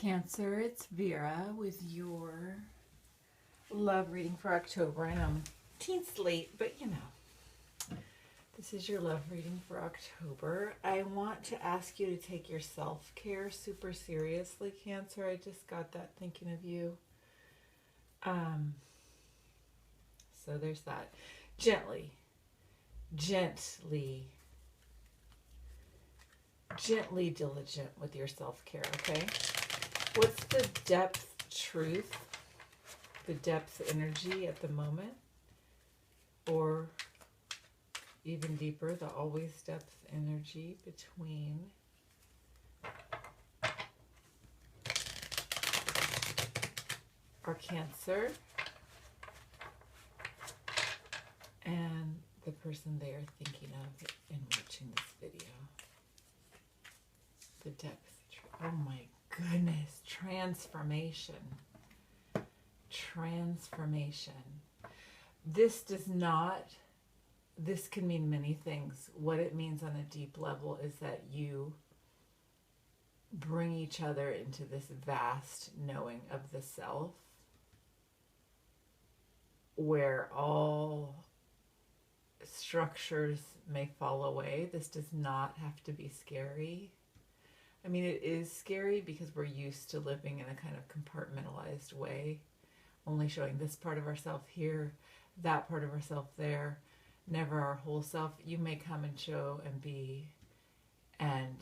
Cancer, it's Vera with your love reading for October. I know I'm teens late, but you know, this is your love reading for October. I want to ask you to take your self-care super seriously, Cancer. I just got that thinking of you. So there's that. Gently diligent with your self-care, okay? What's the depth truth, the depth energy at the moment, or even deeper, the always depth energy between our Cancer and the person they are thinking of in watching this video? The depth, oh my goodness, transformation. This can mean many things. What it means on a deep level is that you bring each other into this vast knowing of the self, where all structures may fall away. This does not have to be scary. I mean, it is scary because we're used to living in a kind of compartmentalized way, only showing this part of ourselves here, that part of ourselves there, never our whole self. You may come and show and be, and,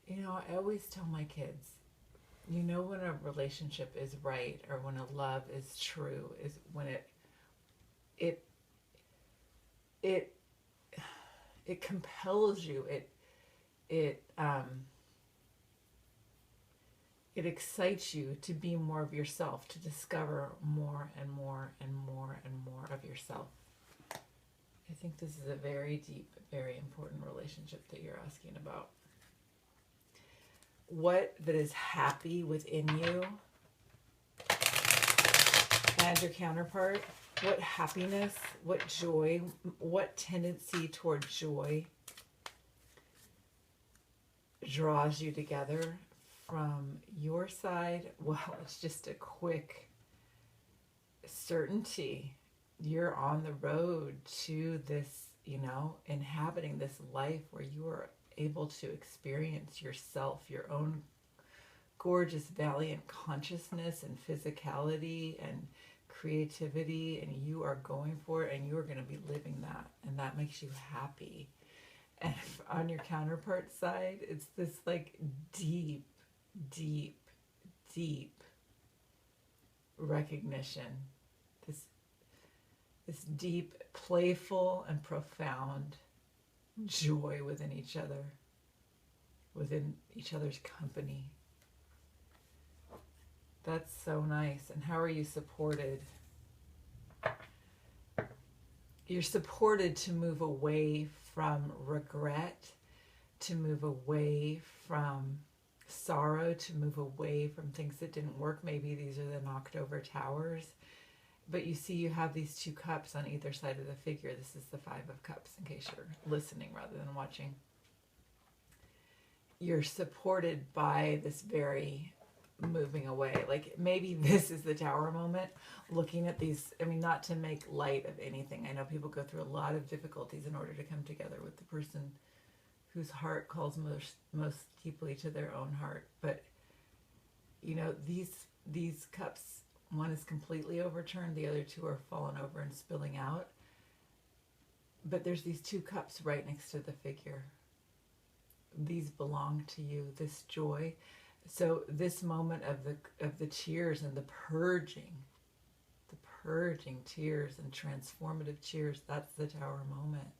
you know, I always tell my kids, you know when a relationship is right or when a love is true is when it compels you, it excites you to be more of yourself, to discover more and more and more and more of yourself. I think this is a very deep, very important relationship that you're asking about. What that is happy within you and your counterpart, what happiness, what joy, what tendency toward joy draws you together from your side? Well, it's just a quick certainty. You're on the road to this, you know, inhabiting this life where you are able to experience yourself, your own gorgeous, valiant consciousness and physicality and creativity, and you are going for it, and you are going to be living that, and that makes you happy. And on your counterpart side, it's this like deep recognition, this deep, playful and profound joy within each other, within each other's company. That's so nice. And how are you supported? You're supported to move away from regret, to move away from sorrow, to move away from things that didn't work. Maybe these are the knocked over towers. But you see you have these two cups on either side of the figure. This is the 5 of Cups, in case you're listening rather than watching. You're supported by this very moving away. Like maybe this is the tower moment, looking at these, I mean, not to make light of anything. I know people go through a lot of difficulties in order to come together with the person whose heart calls most deeply to their own heart. But, you know, these cups, one is completely overturned, the other two are fallen over and spilling out. But there's these 2 cups right next to the figure. These belong to you, this joy. So this moment of the tears and the purging tears and transformative tears, that's the tower moment.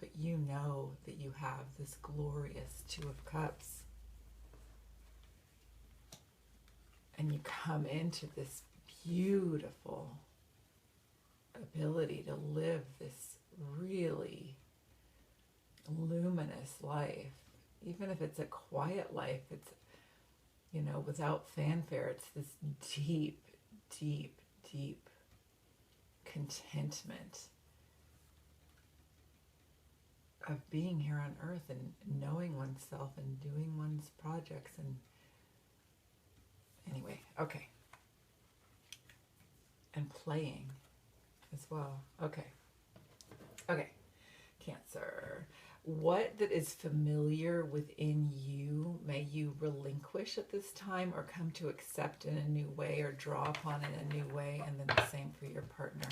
But you know that you have this glorious 2 of Cups. And you come into this beautiful ability to live this really luminous life. Even if it's a quiet life, it's, you know, without fanfare, it's this deep contentment of being here on earth and knowing oneself and doing one's projects and Okay. And playing as well. Okay. Okay. Cancer. What that is familiar within you may you relinquish at this time or come to accept in a new way or draw upon in a new way, and then the same for your partner.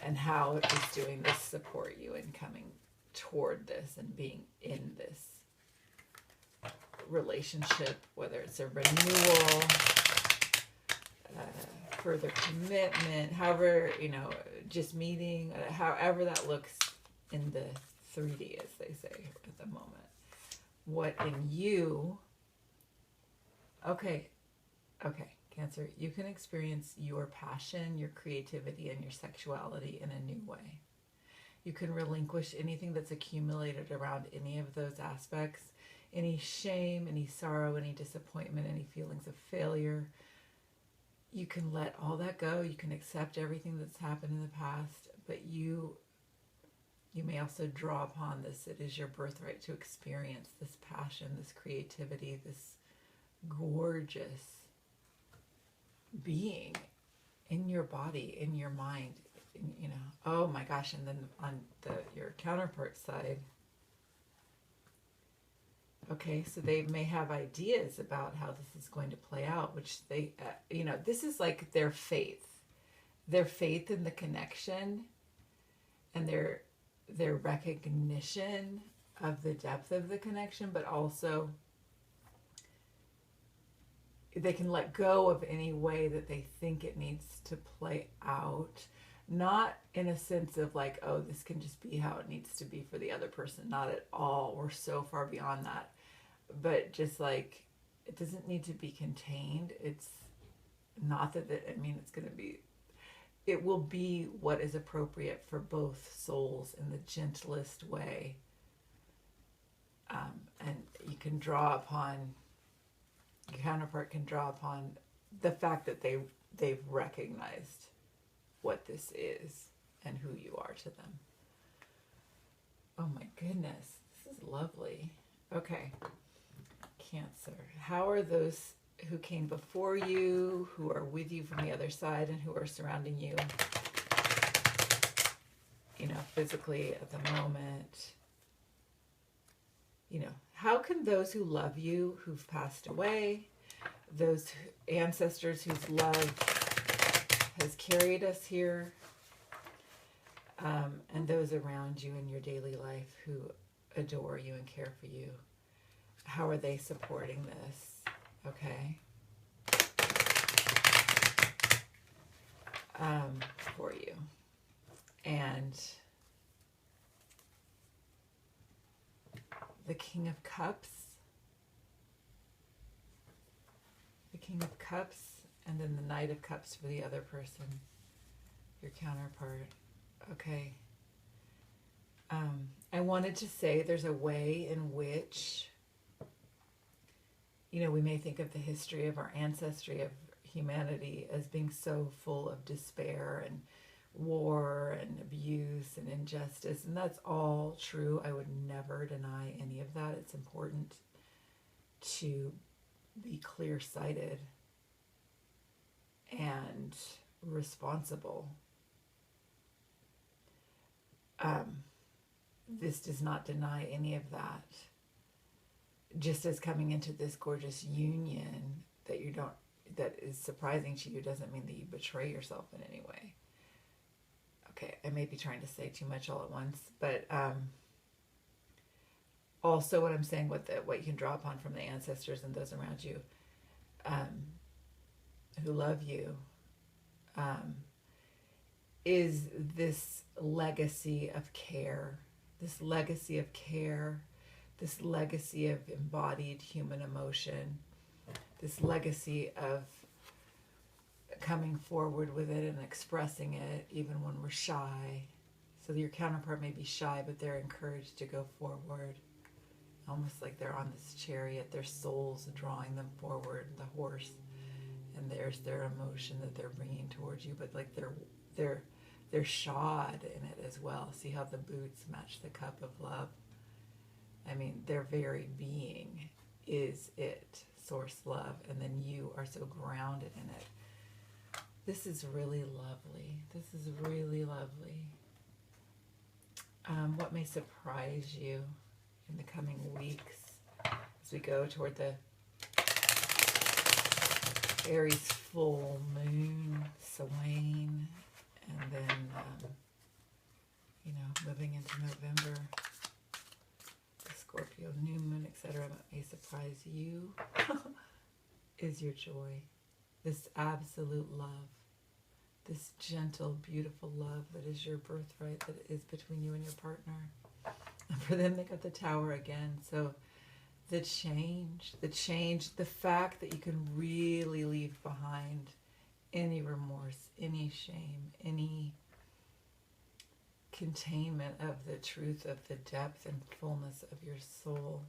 And how it is doing this support you in coming toward this and being in this relationship, whether it's a renewal, further commitment, however, just meeting, however that looks in the 3D, as they say at the moment. What in you, okay, Cancer, you can experience your passion, your creativity, and your sexuality in a new way. You can relinquish anything that's accumulated around any of those aspects, any shame, any sorrow, any disappointment, any feelings of failure. You can let all that go. You can accept everything that's happened in the past, but you may also draw upon this. It is your birthright to experience this passion, this creativity, this gorgeous being in your body, in your mind, oh my gosh. And then on your counterpart side, okay, so they may have ideas about how this is going to play out, which they, this is like their faith in the connection, and their recognition of the depth of the connection, but also they can let go of any way that they think it needs to play out. Not in a sense of like, oh, this can just be how it needs to be for the other person. Not at all. We're so far beyond that. But just like, it doesn't need to be contained. It's not that, it's going to be, it will be what is appropriate for both souls in the gentlest way. And you can draw upon, your counterpart can draw upon the fact that they've recognized what this is and who you are to them. Oh my goodness, this is lovely. Okay, Cancer. How are those who came before you, who are with you from the other side, and who are surrounding you, physically at the moment? How can those who love you, who've passed away, those ancestors whose love has carried us here, and those around you in your daily life who adore you and care for you, how are they supporting this? Okay. For you. And the King of Cups. The King of Cups, and then the Knight of Cups for the other person, your counterpart. Okay. I wanted to say there's a way in which, we may think of the history of our ancestry, of humanity, as being so full of despair and war and abuse and injustice, and that's all true. I would never deny any of that. It's important to be clear-sighted and responsible. This does not deny any of that. Just as coming into this gorgeous union that is surprising to you doesn't mean that you betray yourself in any way. Okay, I may be trying to say too much all at once, but also what I'm saying, what you can draw upon from the ancestors and those around you who love you, is this legacy of care, this legacy of embodied human emotion, this legacy of coming forward with it and expressing it even when we're shy. So your counterpart may be shy, but they're encouraged to go forward, almost like they're on this chariot. Their soul's drawing them forward, the horse, and there's their emotion that they're bringing towards you, but like they're shod in it as well. See how the boots match the cup of love? Their very being is it. source love, and then you are so grounded in it. This is really lovely. This is really lovely. What may surprise you in the coming weeks as we go toward the Aries full moon swaying, and then, moving into November, the Scorpio new moon, etc. What may surprise you is your joy, this absolute love, this gentle, beautiful love that is your birthright, that is between you and your partner. And for them, they got the Tower again. So the change, the fact that you can really leave behind any remorse, any shame, any containment of the truth of the depth and fullness of your soul.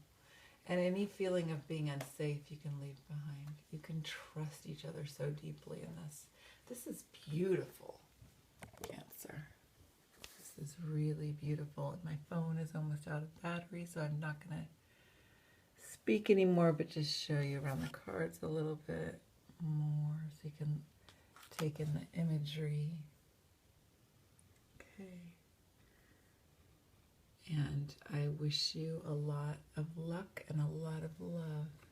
And any feeling of being unsafe you can leave behind. You can trust each other so deeply in this. This is beautiful, Cancer. This is really beautiful. My phone is almost out of battery, so I'm not going to speak anymore, but just show you around the cards a little bit more so you can take in the imagery. Okay. And I wish you a lot of luck and a lot of love.